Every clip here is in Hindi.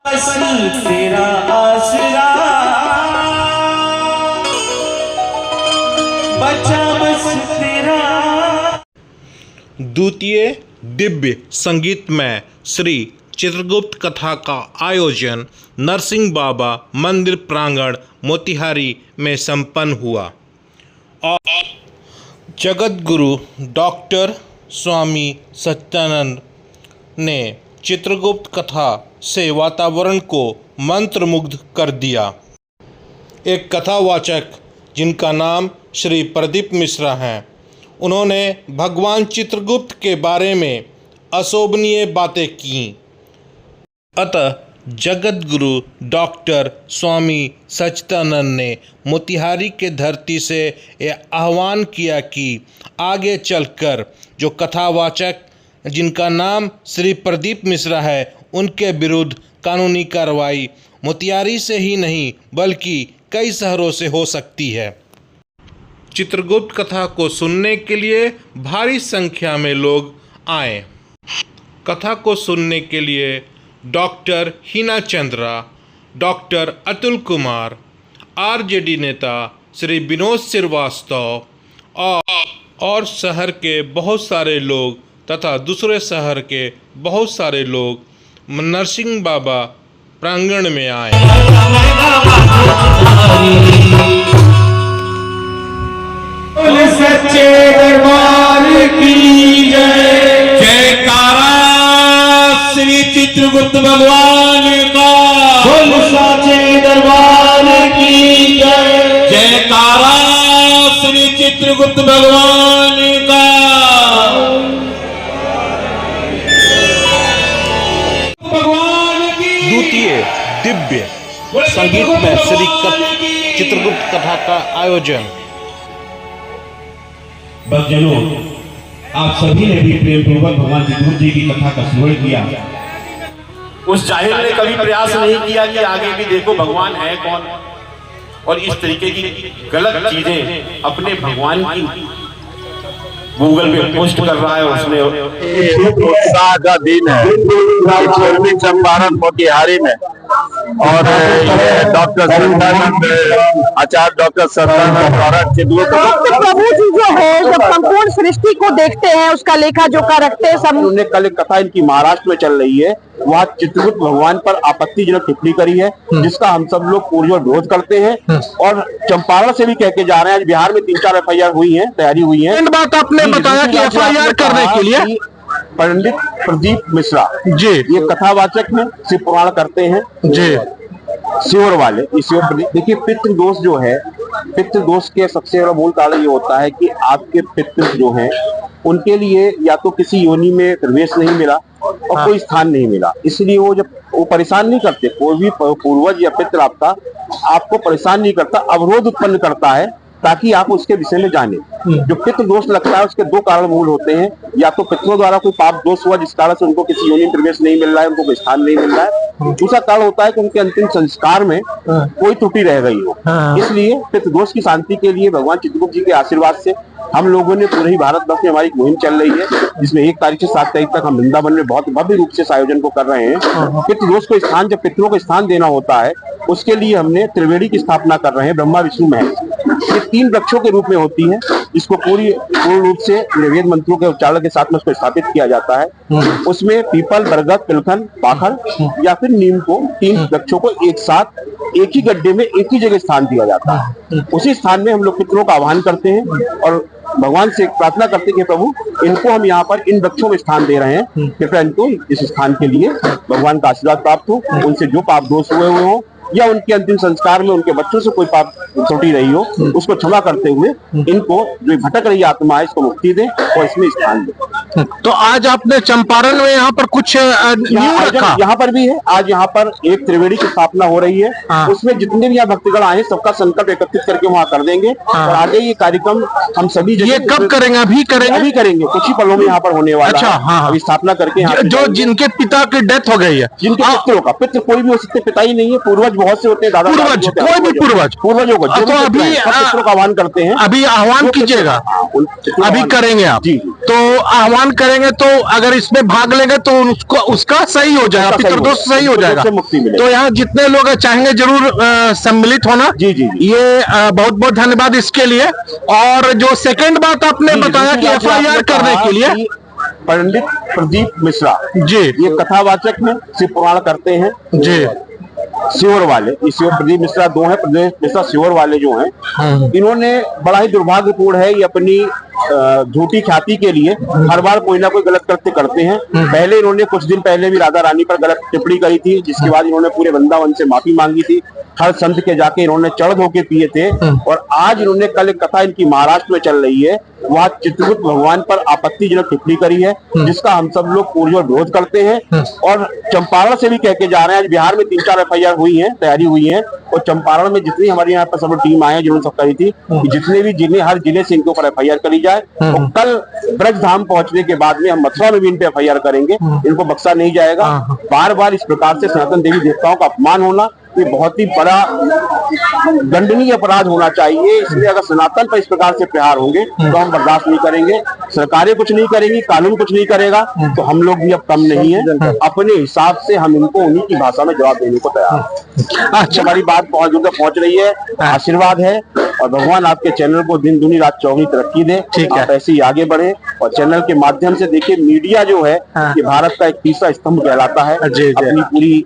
तेरा आसरा बचा बस तेरा। द्वितीय दिव्य संगीत में श्री चित्रगुप्त कथा का आयोजन नरसिंह बाबा मंदिर प्रांगण मोतिहारी में संपन्न हुआ और जगत गुरु डॉक्टर स्वामी सच्चिदानंद ने चित्रगुप्त कथा से वातावरण को मंत्रमुग्ध कर दिया। एक कथावाचक जिनका नाम श्री प्रदीप मिश्रा हैं, उन्होंने भगवान चित्रगुप्त के बारे में अशोभनीय बातें की। अतः जगत गुरु डॉक्टर स्वामी सच्चिदानंद ने मोतिहारी के धरती से यह आह्वान किया कि आगे चलकर जो कथावाचक जिनका नाम श्री प्रदीप मिश्रा है, उनके विरुद्ध कानूनी कार्रवाई मोतिहारी से ही नहीं बल्कि कई शहरों से हो सकती है। चित्रगुप्त कथा को सुनने के लिए भारी संख्या में लोग आए। कथा को सुनने के लिए doctor Hina Chandra, doctor Atul Kumar, RJD नेता श्री विनोद श्रीवास्तव और शहर के बहुत सारे लोग तथा दूसरे शहर के बहुत सारे लोग नरसिंह बाबा प्रांगण में आए। सच्चे दरबार की जय। जयकारा श्री चित्रगुप्त भगवान का। बोल सच्चे दरबार की जय। जयकारा श्री चित्रगुप्त भगवान का। द्वितीय दिव्य संगीत में श्री चित्रगुप्त कथा का आयोजन। भक्तजनों, आप सभी ने भी प्रेम पूर्वक भगवान चित्रगुप्त जी की कथा का श्रवण किया। उस जाहिल ने कभी प्रयास नहीं किया कि आगे भी देखो भगवान है कौन, और इस तरीके की गलत चीजें अपने भगवान की गूगल पे पोस्ट कर रहा है। उसने उत्साह का दिन है पूर्वी चंपारण मोतिहारी में, और डॉक्टर सच्चिदानंद आचार्य डॉक्टर सच्चिदानंद चित्रगुप्त प्रभु जी जो है, जब संपूर्ण सृष्टि को देखते हैं, उसका लेखा जोखा रखते हैं सब। उन्होंने कल एक कथा इनकी महाराष्ट्र में चल रही है, वहाँ चित्रगुप्त भगवान पर आपत्तिजनक टिप्पणी करी है, जिसका हम सब लोग पूर्वजों विरोध करते हैं और चंपारण से भी कह के जा रहे हैं। आज बिहार में 3-4 FIR हुई है, तैयारी हुई है। बात आपने बताया कि FIR करने के लिए पंडित प्रदीप मिश्रा जी, ये कथावाचक हैं, शिव पुराण करते हैं जी, शिवर वाले। देखिए, पितृ दोष जो है, पितृ दोष के सबसे बड़ा मूल कारण ये होता है कि आपके पितृ जो हैं, उनके लिए या तो किसी योनि में प्रवेश नहीं मिला और कोई स्थान नहीं मिला, इसलिए वो परेशान नहीं करते। कोई भी पूर्वज या पितृ आपको परेशान नहीं करता, अवरोध उत्पन्न करता है ताकि आप उसके विषय में जाने। जो पितृ दोष लगता है, उसके 2 कारण मूल होते हैं। या तो पितरों द्वारा कोई पाप दोष हुआ जिस कारण से उनको किसी योनि में प्रवेश नहीं मिल रहा है, उनको कोई स्थान नहीं मिल रहा है। दूसरा कारण होता है कि उनके अंतिम संस्कार में कोई त्रुटि रह गई हो। इसलिए पितृ दोष की शांति के लिए भगवान चित्रगुप्त जी के आशीर्वाद से हम लोगों ने पूरे ही भारत वर्ष में हमारी मुहिम चल रही है, जिसमें 1 तारीख से 7 तारीख तक हम वृंदावन में बहुत भव्य रूप से इस आयोजन को कर रहे हैं। पितृ दोष को स्थान, जब पितरों को स्थान देना होता है, उसके लिए हमने त्रिवेणी की स्थापना कर रहे हैं, ब्रह्मा विष्णु महेश। ये 3 वृक्षों के रूप में होती है, इसको पूर्ण रूप से वेद मंत्रों के उच्चारण के साथ में उसको स्थापित किया जाता है। उसमें पीपल, बरगद, पिलखन, पाखर या फिर नीम को, 3 वृक्षों को एक साथ एक ही गड्ढे में एक ही जगह स्थान दिया जाता है। उसी स्थान में हम लोग पितरों का आह्वान करते हैं और भगवान से प्रार्थना करते हैं कि प्रभु, इनको हम यहाँ पर इन वृक्षों में स्थान दे रहे हैं, कृपया इनको इस स्थान के लिए भगवान का आशीर्वाद प्राप्त हो, उनसे जो पाप दोष हुए हो या उनके अंतिम संस्कार में उनके बच्चों से कोई पाप त्रुटि रही हो, उसको क्षमा करते हुए इनको जो भटक रही आत्मा है, इसको मुक्ति दे और इसमें स्थान दे। तो आज आपने चंपारण में यहाँ पर कुछ यहाँ पर भी है। आज यहाँ पर एक त्रिवेणी की स्थापना हो रही है, उसमें जितने भी यहाँ भक्तगण आए सबका संकल्प एकत्रित करके वहाँ कर देंगे। और आगे ये कार्यक्रम हम सभी ये कब करेंगे? अभी करेंगे कुछ ही पलों में यहाँ पर होने वाला है। अच्छा, अभी स्थापना करके जो जिनके पिता की डेथ हो गई है, जिनके पितरों का, पितृ कोई भी हो सकते, पिता ही नहीं है, पूर्वज बहुत से होते हैं, दादा पूर्वज, कोई भी पूर्वजों को तो अभी पितरों का आह्वान करते हैं। अभी आह्वान कीजिएगा, अभी करेंगे आप। तो भगवान करेंगे तो अगर इसमें भाग लेंगे तो उसको उसका सही हो जाएगा, पितृदोष सही हो जाएगा। से मुक्ति मिलेगी। तो यहाँ जितने लोग चाहेंगे जरूर सम्मिलित होना। जी, जी, जी। ये बहुत बहुत धन्यवाद इसके लिए। और जो सेकंड बात आपने बताया कि FIR करने के लिए पंडित प्रदीप मिश्रा जी, ये कथावाचक हैं, शिव पुराण करते हैं जी, सीहोर वाले। इस प्रदीप मिश्रा दो हैं, प्रदीप मिश्रा सीहोर वाले जो हैं, इन्होंने बड़ा ही दुर्भाग्यपूर्ण है, ये अपनी झूठी ख्याति के लिए हर बार कोई ना कोई गलत कृत्य करते हैं। पहले इन्होंने कुछ दिन पहले भी राधा रानी पर गलत टिप्पणी करी थी, जिसके बाद इन्होंने पूरे वृंदावन से माफी मांगी थी। हर संत के जाके इन्होंने चढ़ धोके पिए थे। और आज इन्होंने कल एक कथा इनकी महाराष्ट्र में चल रही है, वहाँ चित्रगुप्त भगवान पर आपत्तिजनक टिप्पणी करी है, जिसका हम सब लोग पुरजोर विरोध करते हैं। और चंपारण से भी कह के जा रहे हैं, आज बिहार में 3-4 FIR हुई है, तैयारी हुई है। और चंपारण में जितनी हमारे यहाँ पर सब टीम आए हैं जिन्होंने सब करी थी, जितने भी जिले, हर जिले से इनके ऊपर FIR करी जाए। और कल ब्रज धाम पहुंचने के बाद में हम मथुरा में भी इन पे FIR करेंगे, इनको बख्शा नहीं जाएगा। बार बार इस प्रकार से सनातन देवी देवताओं का अपमान होना ये बहुत ही बड़ा दंडनीय अपराध होना चाहिए। इसलिए अगर सनातन पर इस प्रकार से प्रहार होंगे तो हम बर्दाश्त नहीं करेंगे। सरकारें कुछ नहीं करेंगी, कानून कुछ नहीं करेगा, तो हम लोग भी अब कम नहीं है। अपने हिसाब से हम इनको उन्हीं की भाषा में जवाब देने को तैयार हैं। अच्छा, हमारी बात बहुत दूर तक पहुंच रही है, आशीर्वाद है। और भगवान आपके चैनल को दिन दूनी रात चौगुनी तरक्की दे, आप ऐसे ही आगे बढ़े। और चैनल के माध्यम से देखिए, मीडिया जो है ये भारत का एक तीसरा स्तंभ कहलाता है। अपनी पूरी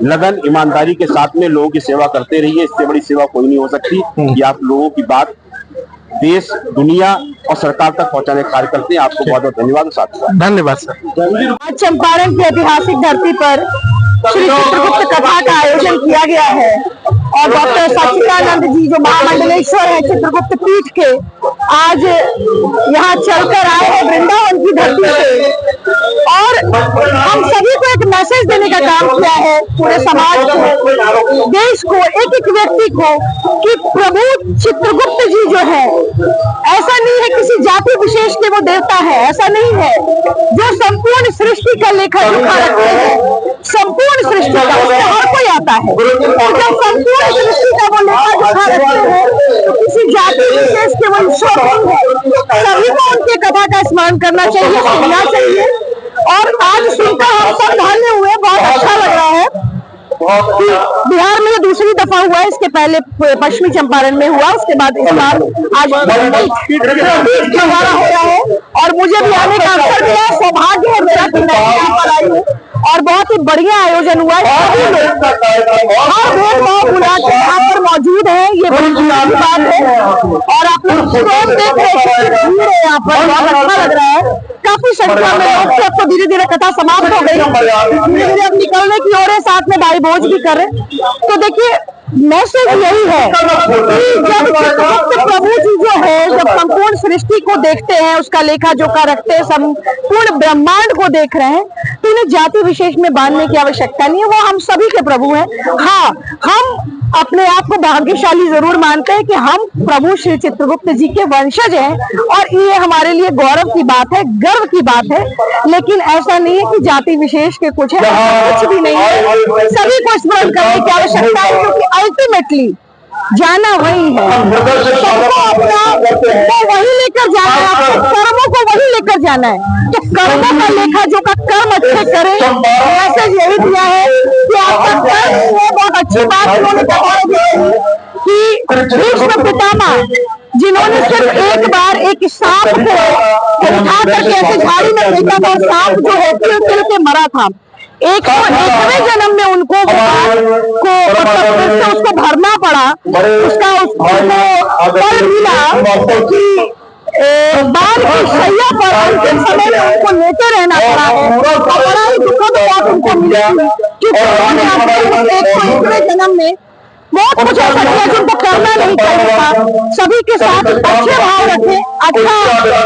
लगन ईमानदारी के साथ में लोगों की सेवा करते रहिए, इससे बड़ी सेवा कोई नहीं हो सकती कि आप लोगों की बात देश, दुनिया और सरकार तक पहुंचाने का कार्य करते हैं। आपको बहुत बहुत धन्यवाद। साथ धन्यवाद सर। आज चंपारण की ऐतिहासिक धरती पर श्री चित्रगुप्त कथा का आयोजन किया गया है और डॉक्टर सच्चिदानंद जी जो महामंडलेश्वर है चित्रगुप्त पीठ के, आज यहाँ चलकर आए हैं वृंदावन की धरती से। और हम सभी को एक मैसेज देने का काम किया है, पूरे समाज को, देश को, एक एक व्यक्ति को, कि प्रभु चित्रगुप्त जी जो है, ऐसा नहीं है किसी जाति विशेष के वो देवता है, ऐसा नहीं है। जो संपूर्ण सृष्टि का लेखा जोखा रखते हैं, संपूर्ण सृष्टि का, उसमें हर कोई आता है। जब संपूर्ण सृष्टि का वो लेखा जोखा रखते हैं, तो किसी जाति विशेष के वो ईश्वर नहीं है। सभी को उनके कथा का स्मरण करना चाहिए, सुनना चाहिए। और आज सुनकर हम सब धन्य हुए, बहुत अच्छा लग रहा है। बिहार में दूसरी दफा हुआ है, इसके पहले पश्चिमी चंपारण में हुआ, उसके बाद इस बार आज दोबारा हो रहा है। और मुझे भी आने का अवसर मिला, सौभाग्य है मेरा कि मैं यहाँ पर आई हूँ। और बहुत ही बढ़िया आयोजन हुआ है, सभी लोग हर भेदभाव भुला के यहाँ पर मौजूद है, ये बड़ी खुशी बात है। और आप लोग देख रहे हैं भीड़ है यहाँ पर, बहुत अच्छा लग रहा है। काफी संख्या में लोग थे, अब तो धीरे धीरे कथा समाप्त हो गई, धीरे धीरे अब निकलने की ओर है, साथ में भाई भोज भी कर रहे। तो देखिए मैसेज यही है कि जब चित्रगुप्त प्रभु जी जो है, जब संपूर्ण सृष्टि को देखते हैं, उसका लेखा जोखा रखते हैं, संपूर्ण ब्रह्मांड को देख रहे हैं, तो इन्हें जाति विशेष में बांधने की आवश्यकता नहीं है। वो हम सभी के प्रभु हैं। हाँ, हम अपने आप को भाग्यशाली जरूर मानते हैं कि हम प्रभु श्री चित्रगुप्त जी के वंशज हैं, और ये हमारे लिए गौरव की बात है, गर्व की बात है। लेकिन ऐसा नहीं है कि जाति विशेष के कुछ है, कुछ भी नहीं है। सभी को स्मरण करने की आवश्यकता है, क्योंकि अल्टीमेटली जाना वही है, सबको अपना वो वही लेकर जाना है, अपने कर्मों को वही लेकर जाना है। तो कर्मों का लेखा जो का कर्म अच्छे करें, मैसेज यही दिया है कि आपका कर्म है। बहुत अच्छी बात उन्होंने कहा कि भीष्म पितामह, जिन्होंने सिर्फ एक बार एक सांप को उठा करके ऐसे झाड़ी में फेंका था, सांप जो है तिल के मरा था, 101वें जन्म में उनको उसको भरना पड़ा, उसका फल मिला कि बाल की शैया पर अंतिम समय में उनको लेते रहना पड़ा है। बड़ा ही दुखद बात उनको मिली कि उन्होंने अपने 101वें जन्म में बहुत कुछ ऐसा किया जिनको करना नहीं चाहिए था। सभी के साथ अच्छे भाव रखें, अच्छा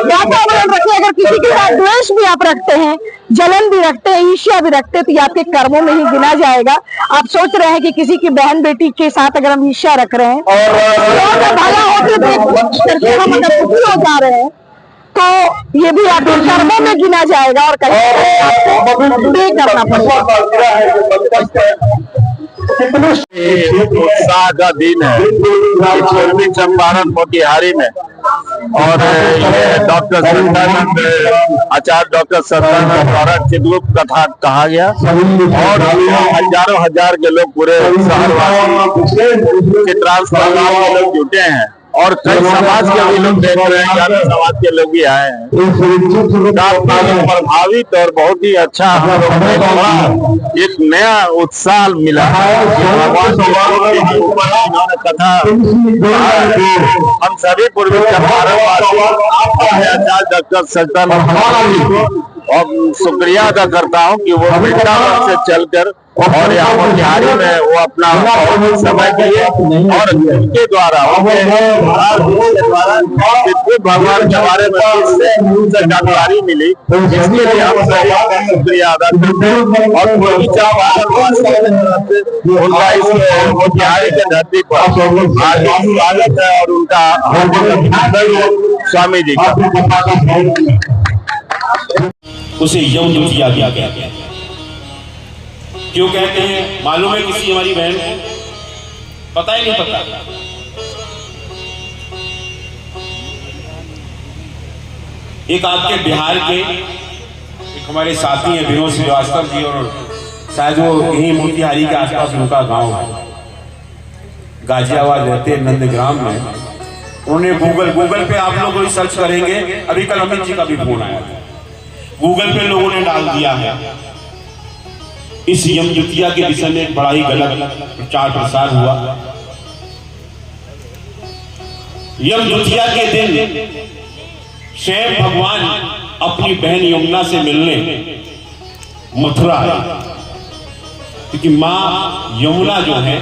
वातावरण रखें। अगर किसी के साथ द्वेष भी आप रखते हैं, जलन भी रखते हैं, ईर्ष्या भी रखते हैं, तो ये आपके कर्मों में ही गिना जाएगा। आप सोच रहे हैं कि किसी की बहन बेटी के साथ अगर हम ईर्ष्या रख रहे हैं, और भला होकर करके हम अगर दुखी हो जा रहे हैं, तो ये भी आपके कर्मों में गिना जाएगा और कहीं आपको पे करना पड़ेगा। उत्साह का दिन है। पूर्वी चंपारण मोतिहारी में और ये डॉक्टर सत्यानंद आचार्य डॉक्टर सत्यानंद द्वारा चित्रगुप्त कथा कहा गया और हजारों हजार के लोग पूरे शहरवासी चित्रांश के लोग जुटे हैं और कई समाज के भी लोग देख रहे हैं, ज्यादा समाज के लोग भी आए हैं। काफी प्रभावित और बहुत ही अच्छा एक नया उत्साह मिला भगवान के ऊपर इन्होंने कथा। हम सभी पूर्वी चंपारण आचार्य डॉक्टर सत्यानंद और शुक्रिया अदा करता हूँ कि वो वृंदावन से चलकर और यहाँ मोतिहारी में वो अपना समय दिए और उनके द्वारा भगवान के बारे में उनसे जानकारी मिली, इसके लिए हम सब शुक्रिया अदा करते हैं। और उनका इस मोतिहारी के धरती पर स्वागत है और उनका स्वामी जी का उसे यम द्वितीया किया गया। क्यों कहते हैं मालूम है किसी हमारी बहन को? पता ही नहीं पता। एक आपके बिहार के एक हमारे साथी हैं विनोद श्रीवास्तव जी और शायद वो यही मोतिहारी के आसपास उनका गांव है, गाजियाबाद रहते हैं नंदग्राम में। उन्होंने गूगल पे आप लोग सर्च करेंगे, अभी कल अमित जी का भी फोन आया था, गूगल पे लोगों ने डाल दिया है इस यम द्वितीया के विषय में एक बड़ा ही गलत प्रचार प्रसार हुआ। यम द्वितीया के दिन स्वयं भगवान अपनी बहन यमुना से मिलने मथुरा आए, क्योंकि मां यमुना जो है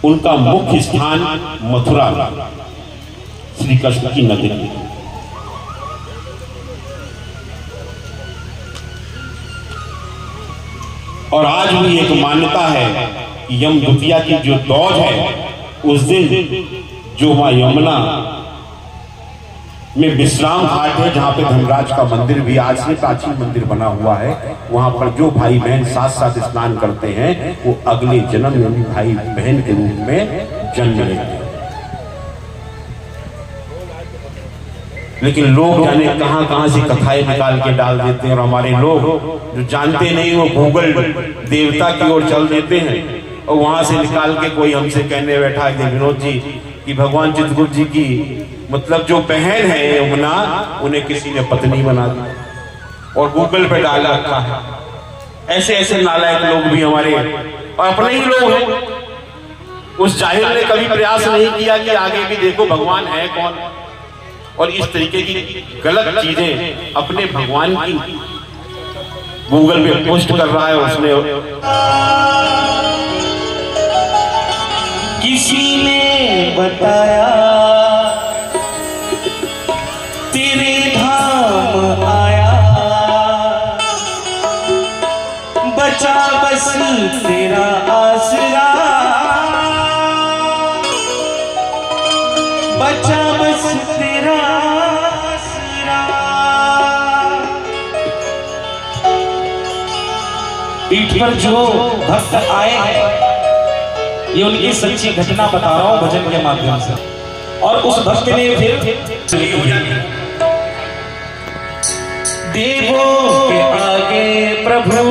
उनका मुख्य स्थान मथुरा श्री कृष्ण की नगरी में। और आज भी एक मान्यता है कि यम द्वितीया की जो दौज है उस दिन जो मां यमुना में विश्राम घाट है, जहां पे धर्मराज का मंदिर भी आज से प्राचीन मंदिर बना हुआ है, वहां पर जो भाई बहन साथ साथ स्नान करते हैं वो अगले जन्म में भाई बहन के रूप में जन्म लेते हैं। लेकिन लोग जाने कहां से कथाएं निकाल के डाल देते हैं और हमारे लोग जो जानते नहीं वो गूगल देवता की ओर चल देते हैं और वहां से निकाल के कोई हमसे कहने बैठा है विनोद जी कि भगवान चित्रगुप्त जी की मतलब जो बहन है यमुना उन्हें किसी ने पत्नी बना दी और गूगल पे डाल रखा है। ऐसे ऐसे नालायक लोग भी हमारे और अपने ही लोग हैं। उस जाहिल ने कभी प्रयास नहीं किया कि आगे भी देखो भगवान है कौन, और इस तरीके की गलत चीजें अपने भगवान की गूगल पे पोस्ट कर रहा है। उसने किसी ने बताया तेरे धाम आया, बचा बस तेरा आसरा, बचा बस तेरा आसरा। पीठ पर जो भक्त आए हैं ये उनकी सच्ची घटना बता रहा हूं भजन के माध्यम से। और उस भक्त ने फिर देवों के आगे प्रभु